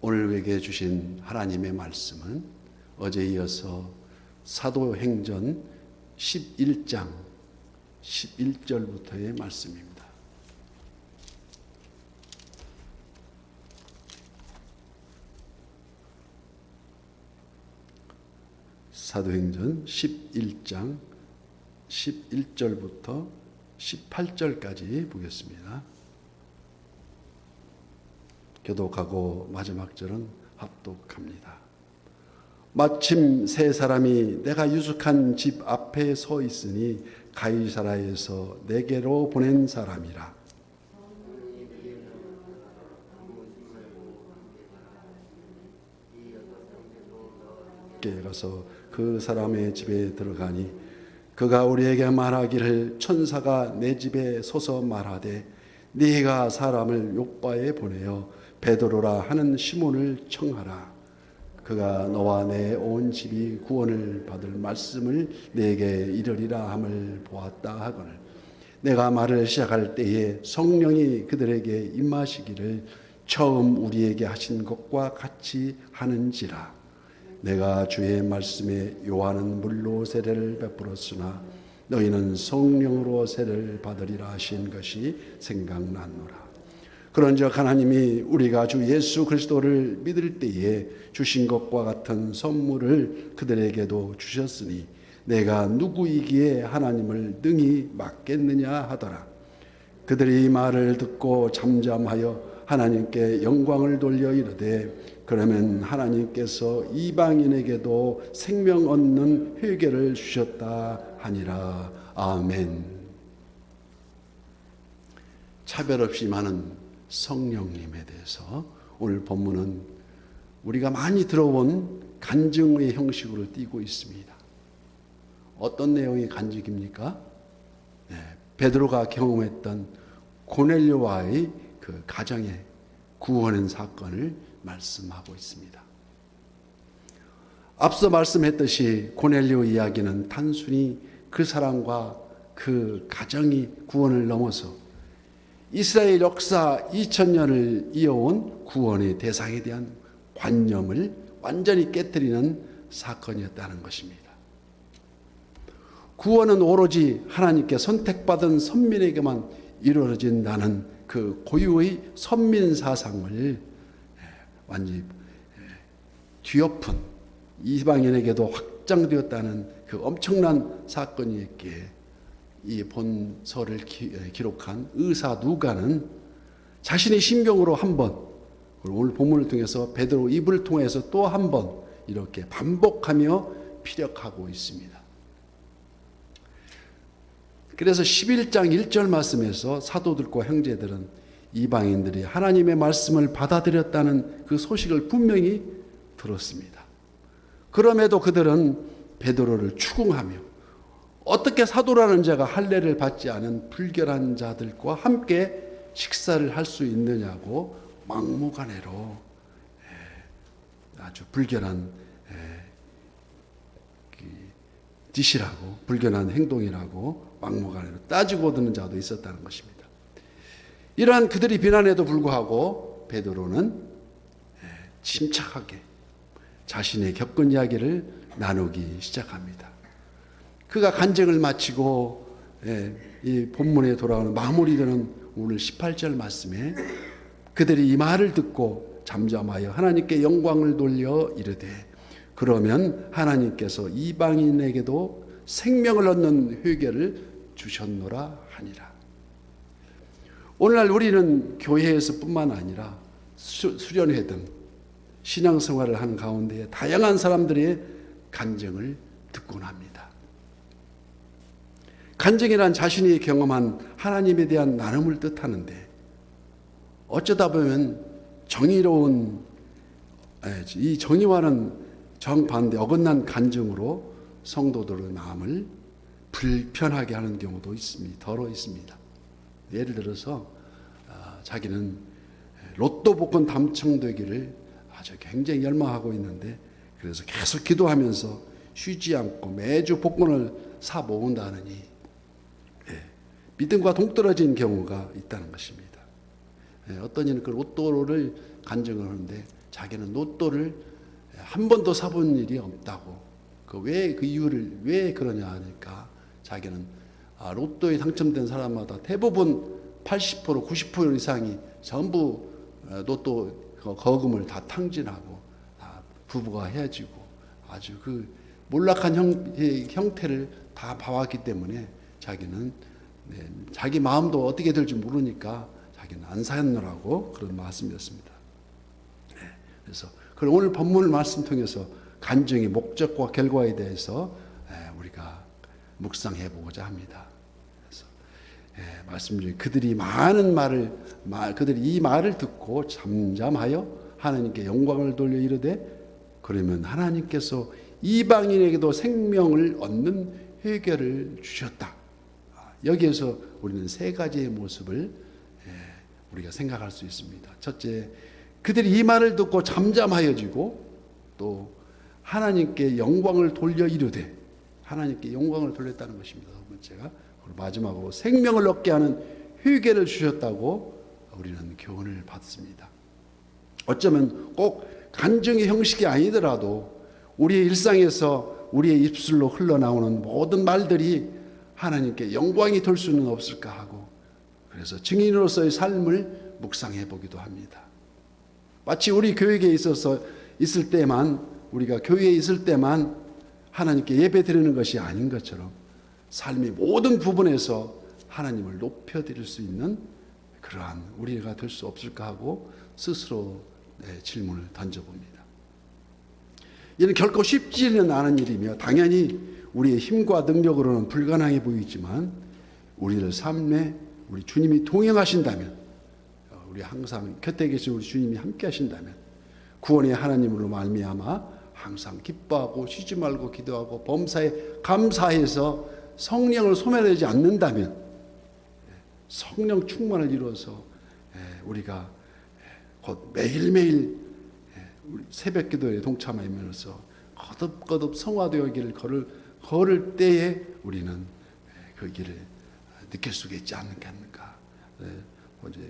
오늘 우리에게 주신 하나님의 말씀은 어제 이어서 사도행전 11장 11절부터의 말씀입니다. 사도행전 11장 11절부터 18절까지 보겠습니다. 교독하고 마지막 절은 합독합니다. 마침 세 사람이 내가 유숙한 집 앞에 서 있으니 가이사라에서 내게로 보낸 사람이라. 가서 그 사람의 집에 들어가니 그가 우리에게 말하기를 천사가 내 집에 서서 말하되 네가 사람을 요바에 보내어 베드로라 하는 시몬을 청하라. 그가 너와 내 온 집이 구원을 받을 말씀을 내게 이르리라 함을 보았다 하거늘 내가 말을 시작할 때에 성령이 그들에게 임하시기를 처음 우리에게 하신 것과 같이 하는지라. 내가 주의 말씀에 요한은 물로 세례를 베풀었으나 너희는 성령으로 세례를 받으리라 하신 것이 생각났노라. 그런즉 하나님이 우리가 주 예수 그리스도를 믿을 때에 주신 것과 같은 선물을 그들에게도 주셨으니 내가 누구이기에 하나님을 능히 맡겠느냐 하더라. 그들이 이 말을 듣고 잠잠하여 하나님께 영광을 돌려 이르되 그러면 하나님께서 이방인에게도 생명 얻는 회개를 주셨다 하니라. 아멘. 차별 없이 많은 성령님에 대해서 오늘 본문은 우리가 많이 들어본 간증의 형식으로 띄고 있습니다. 어떤 내용이 간증입니까? 베드로가 경험했던 고넬료와의 그 가정의 구원의 사건을 말씀하고 있습니다. 앞서 말씀했듯이 고넬료 이야기는 단순히 그 사람과 그 가정이 구원을 넘어서 이스라엘 역사 2000년을 이어온 구원의 대상에 대한 관념을 완전히 깨뜨리는 사건이었다는 것입니다. 구원은 오로지 하나님께 선택받은 선민에게만 이루어진다는 그 고유의 선민 사상을 완전히 뒤엎은 이방인에게도 확장되었다는 그 엄청난 사건이었기에 이 본서를 기록한 의사 누가는 자신의 심경으로 한번, 오늘 본문을 통해서 베드로 입을 통해서 또 한 번 이렇게 반복하며 피력하고 있습니다. 그래서 11장 1절 말씀에서 사도들과 형제들은 이방인들이 하나님의 말씀을 받아들였다는 그 소식을 분명히 들었습니다. 그럼에도 그들은 베드로를 추궁하며 어떻게 사도라는 자가 할례를 받지 않은 불결한 자들과 함께 식사를 할 수 있느냐고 막무가내로 아주 불결한 짓이라고, 불결한 행동이라고 막무가내로 따지고 드는 자도 있었다는 것입니다. 이러한 그들이 비난에도 불구하고 베드로는 침착하게 자신의 겪은 이야기를 나누기 시작합니다. 그가 간증을 마치고 이 본문에 돌아오는 마무리되는 오늘 18절 말씀에 그들이 이 말을 듣고 잠잠하여 하나님께 영광을 돌려 이르되 그러면 하나님께서 이방인에게도 생명을 얻는 회개를 주셨노라 하니라. 오늘날 우리는 교회에서 뿐만 아니라 수련회 등 신앙생활을 하는 가운데 다양한 사람들의 간증을 듣곤 합니다. 간증이란 자신이 경험한 하나님에 대한 나눔을 뜻하는데 어쩌다 보면 정의로운 이 정의와는 정반대 어긋난 간증으로 성도들의 마음을 불편하게 하는 경우도 있습니다. 더러 있습니다. 예를 들어서 자기는 로또 복권 당첨되기를 아주 굉장히 열망하고 있는데 그래서 계속 기도하면서 쉬지 않고 매주 복권을 사 모은다느니 믿음과 동떨어진 경우가 있다는 것입니다. 어떤 이는 그 로또를 간증을 하는데 자기는 로또를 한 번도 사본 일이 없다고. 그 이유를 왜 그러냐 하니까 자기는 로또에 당첨된 사람마다 대부분 80% 90% 이상이 전부 로또 거금을 다 탕진하고 다 부부가 헤어지고 아주 그 몰락한 형태를 다 봐왔기 때문에 자기는 자기 마음도 어떻게 될지 모르니까 자기는 안 사느라고 그런 말씀이었습니다. 그래서 오늘 본문 말씀 통해서 간증의 목적과 결과에 대해서 우리가 묵상해 보고자 합니다. 그래서 말씀 중에 그들이 이 말을 듣고 잠잠하여 하나님께 영광을 돌려 이르되 그러면 하나님께서 이방인에게도 생명을 얻는 회개를 주셨다. 여기에서 우리는 세 가지의 모습을 우리가 생각할 수 있습니다. 첫째, 그들이 이 말을 듣고 잠잠하여지고 또 하나님께 영광을 돌려 이르되 하나님께 영광을 돌렸다는 것입니다. 첫 번째가. 그리고 마지막으로 생명을 얻게 하는 회개를 주셨다고 우리는 교훈을 받습니다. 어쩌면 꼭 간증의 형식이 아니더라도 우리의 일상에서 우리의 입술로 흘러나오는 모든 말들이 하나님께 영광이 될 수는 없을까 하고 그래서 증인으로서의 삶을 묵상해 보기도 합니다. 마치 우리 교회에 있을 때만 우리가 교회에 있을 때만 하나님께 예배 드리는 것이 아닌 것처럼 삶의 모든 부분에서 하나님을 높여드릴 수 있는 그러한 우리가 될 수 없을까 하고 스스로 질문을 던져봅니다. 이는 결코 쉽지는 않은 일이며 당연히 우리의 힘과 능력으로는 불가능해 보이지만 우리를 삶에 우리 주님이 동행하신다면 우리 항상 곁에 계신 우리 주님이 함께 하신다면 구원의 하나님으로 말미암아 항상 기뻐하고 쉬지 말고 기도하고 범사에 감사해서 성령을 소멸하지 않는다면 성령 충만을 이루어서 우리가 곧 매일매일 새벽 기도에 동참하면서 거듭거듭 성화되어기를 걸을 때에 우리는 그 길을 느낄 수 있지 않겠는가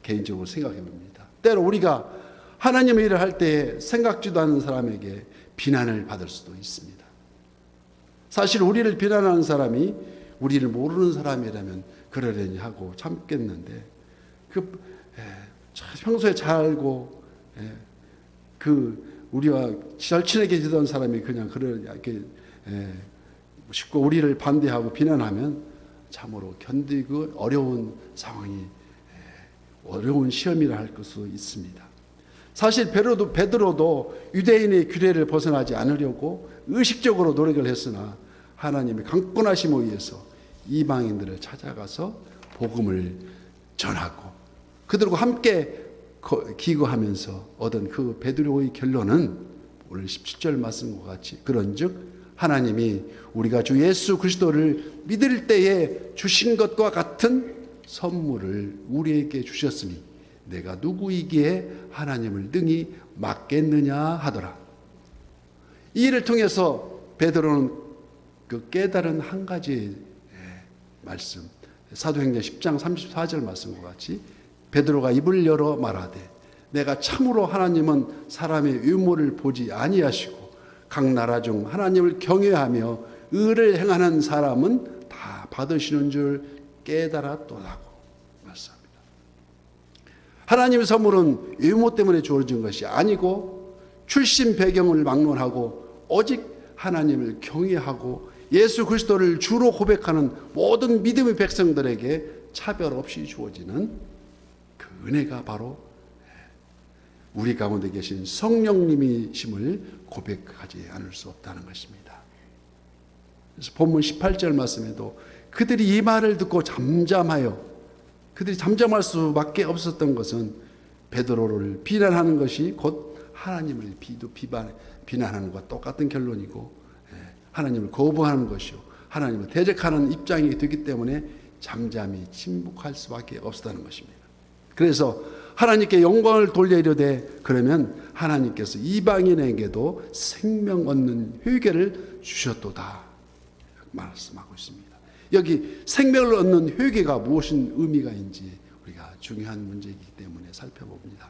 개인적으로 생각해 봅니다. 때로 우리가 하나님의 일을 할 때 생각지도 않은 사람에게 비난을 받을 수도 있습니다. 사실 우리를 비난하는 사람이 우리를 모르는 사람이라면 그러려니 하고 참겠는데 평소에 잘 알고 우리와 절친하게 지던 사람이 그냥 이렇게 쉽고 우리를 반대하고 비난하면 참으로 견디고 어려운 상황이 어려운 시험이라 할 수 있습니다. 사실 베드로도 유대인의 규례를 벗어나지 않으려고 의식적으로 노력을 했으나 하나님의 강권하심에 의해서 이방인들을 찾아가서 복음을 전하고 그들과 함께 기거하면서 얻은 그 베드로의 결론은 오늘 17절 말씀과 같이 그런즉 하나님이 우리가 주 예수 그리스도를 믿을 때에 주신 것과 같은 선물을 우리에게 주셨으니 내가 누구이기에 하나님을 능히 막겠느냐 하더라. 이 일을 통해서 베드로는 그 깨달은 한 가지 말씀 사도행전 10장 34절 말씀과 같이 베드로가 입을 열어 말하되 내가 참으로 하나님은 사람의 외모를 보지 아니하시고 각 나라 중 하나님을 경외하며 의를 행하는 사람은 다 받으시는 줄 깨달았도다고 말씀합니다. 하나님의 선물은 외모 때문에 주어진 것이 아니고 출신 배경을 막론하고 오직 하나님을 경외하고 예수 그리스도를 주로 고백하는 모든 믿음의 백성들에게 차별 없이 주어지는 그 은혜가 바로 우리 가운데 계신 성령님이심을 고백하지 않을 수 없다는 것입니다. 그래서 본문 18절 말씀에도 그들이 이 말을 듣고 그들이 잠잠할 수밖에 없었던 것은 베드로를 비난하는 것이 곧 하나님을 비난하는 것과 똑같은 결론이고 하나님을 거부하는 것이요 하나님을 대적하는 입장이 되기 때문에 잠잠히 침묵할 수밖에 없었다는 것입니다. 그래서 하나님께 영광을 돌려 이르되 그러면 하나님께서 이방인에게도 생명 얻는 회개를 주셨도다 말씀하고 있습니다. 여기 생명을 얻는 회개가 무엇인 의미가 있는지 우리가 중요한 문제이기 때문에 살펴봅니다.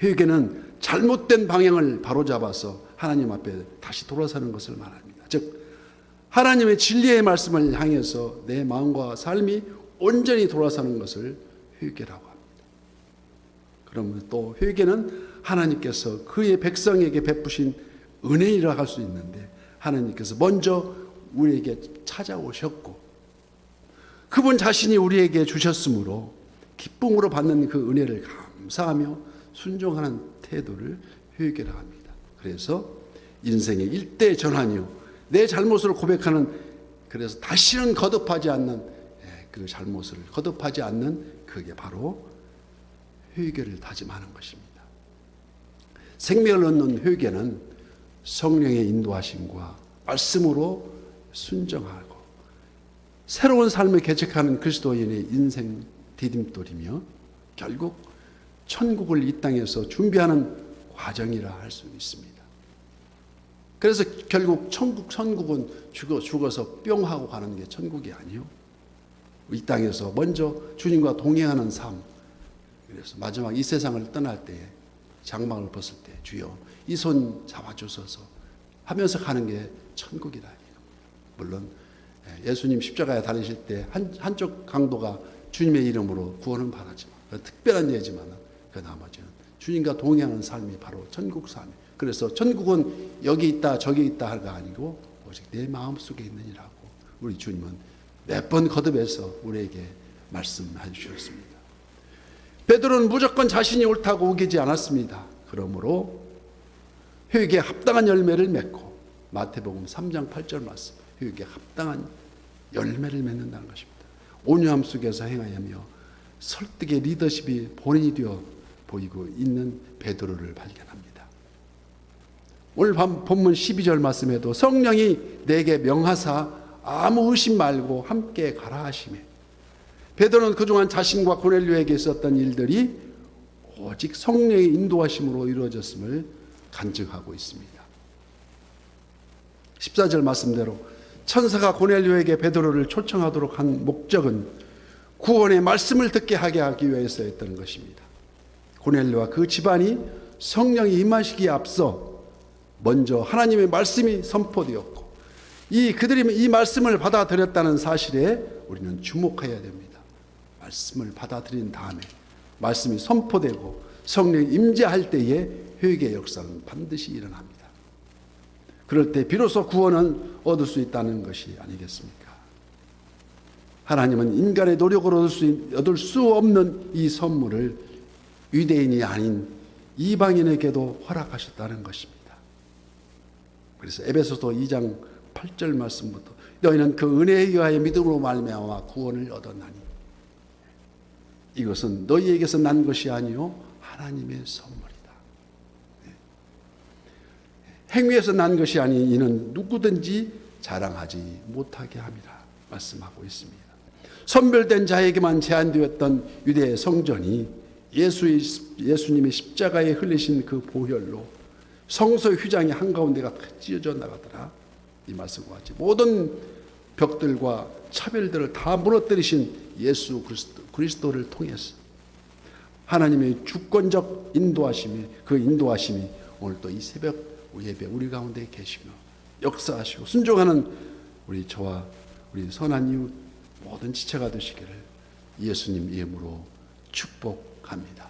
회개는 잘못된 방향을 바로잡아서 하나님 앞에 다시 돌아서는 것을 말합니다. 즉 하나님의 진리의 말씀을 향해서 내 마음과 삶이 온전히 돌아서는 것을 회개라고 합니다. 그러면 또 회개는 하나님께서 그의 백성에게 베푸신 은혜이라 할 수 있는데, 하나님께서 먼저 우리에게 찾아오셨고 그분 자신이 우리에게 주셨으므로 기쁨으로 받는 그 은혜를 감사하며 순종하는 태도를 회개라고 합니다. 그래서 인생의 일대 전환이요, 내 잘못을 고백하는, 그래서 다시는 거듭하지 않는, 그 잘못을 거듭하지 않는, 그게 바로 회개를 다짐하는 것입니다. 생명을 얻는 회개는 성령의 인도하심과 말씀으로 순종하고 새로운 삶을 개척하는 그리스도인의 인생 디딤돌이며 결국 천국을 이 땅에서 준비하는 과정이라 할 수 있습니다. 그래서 결국 천국은 죽어서 뿅 하고 가는 게 천국이 아니요, 이 땅에서 먼저 주님과 동행하는 삶, 그래서 마지막 이 세상을 떠날 때에 장막을 벗을 때 주여 이 손 잡아주소서 하면서 가는 게 천국이다. 물론 예수님 십자가에 달리실 때 한쪽 강도가 주님의 이름으로 구원은 바라지만, 특별한 예지만 그 나머지는 주님과 동행하는 삶이 바로 천국 삶이에요. 그래서 천국은 여기 있다 저기 있다 할가 아니고 오직 내 마음속에 있느니라고 우리 주님은 몇 번 거듭해서 우리에게 말씀해 주셨습니다. 베드로는 무조건 자신이 옳다고 우기지 않았습니다. 그러므로 회개에 합당한 열매를 맺고, 마태복음 3장 8절 말씀, 회개에 합당한 열매를 맺는다는 것입니다. 온유함 속에서 행하며 설득의 리더십이 본인이 되어 보이고 있는 베드로를 발견합니다. 오늘 본문 12절 말씀에도 성령이 내게 명하사 아무 의심 말고 함께 가라 하시매, 베드로는 그동안 자신과 고넬료에게 있었던 일들이 오직 성령의 인도하심으로 이루어졌음을 간증하고 있습니다. 14절 말씀대로 천사가 고넬료에게 베드로를 초청하도록 한 목적은 구원의 말씀을 듣게 하기 위해서였던 것입니다. 고넬료와 그 집안이 성령이 임하시기에 앞서 먼저 하나님의 말씀이 선포되었고, 그들이 이 말씀을 받아들였다는 사실에 우리는 주목해야 됩니다. 말씀을 받아들인 다음에 말씀이 선포되고 성령이 임재할 때에 회개의 역사는 반드시 일어납니다. 그럴 때 비로소 구원은 얻을 수 있다는 것이 아니겠습니까? 하나님은 인간의 노력으로 얻을 수 없는 이 선물을 유대인이 아닌 이방인에게도 허락하셨다는 것입니다. 그래서 에베소서 2장 8절 말씀부터 너희는 그 은혜에 의하여 믿음으로 말미암아 구원을 얻었나니 이것은 너희에게서 난 것이 아니요 하나님의 선물이다. 행위에서 난 것이 아니 이는 누구든지 자랑하지 못하게 함이라 말씀하고 있습니다. 선별된 자에게만 제한되었던 유대의 성전이 예수님의 십자가에 흘리신 그 보혈로 성소의 휘장이 한가운데가 찢어져 나가더라. 이 말씀과 같이 모든 벽들과 차별들을 다 무너뜨리신 예수 그리스도를 통해서 하나님의 주권적 인도하심이, 그 인도하심이 오늘 또 이 새벽 예배 우리 가운데 계시며 역사하시고 순종하는 저와 우리 선한 이웃 모든 지체가 되시기를 예수님 이름으로 축복합니다.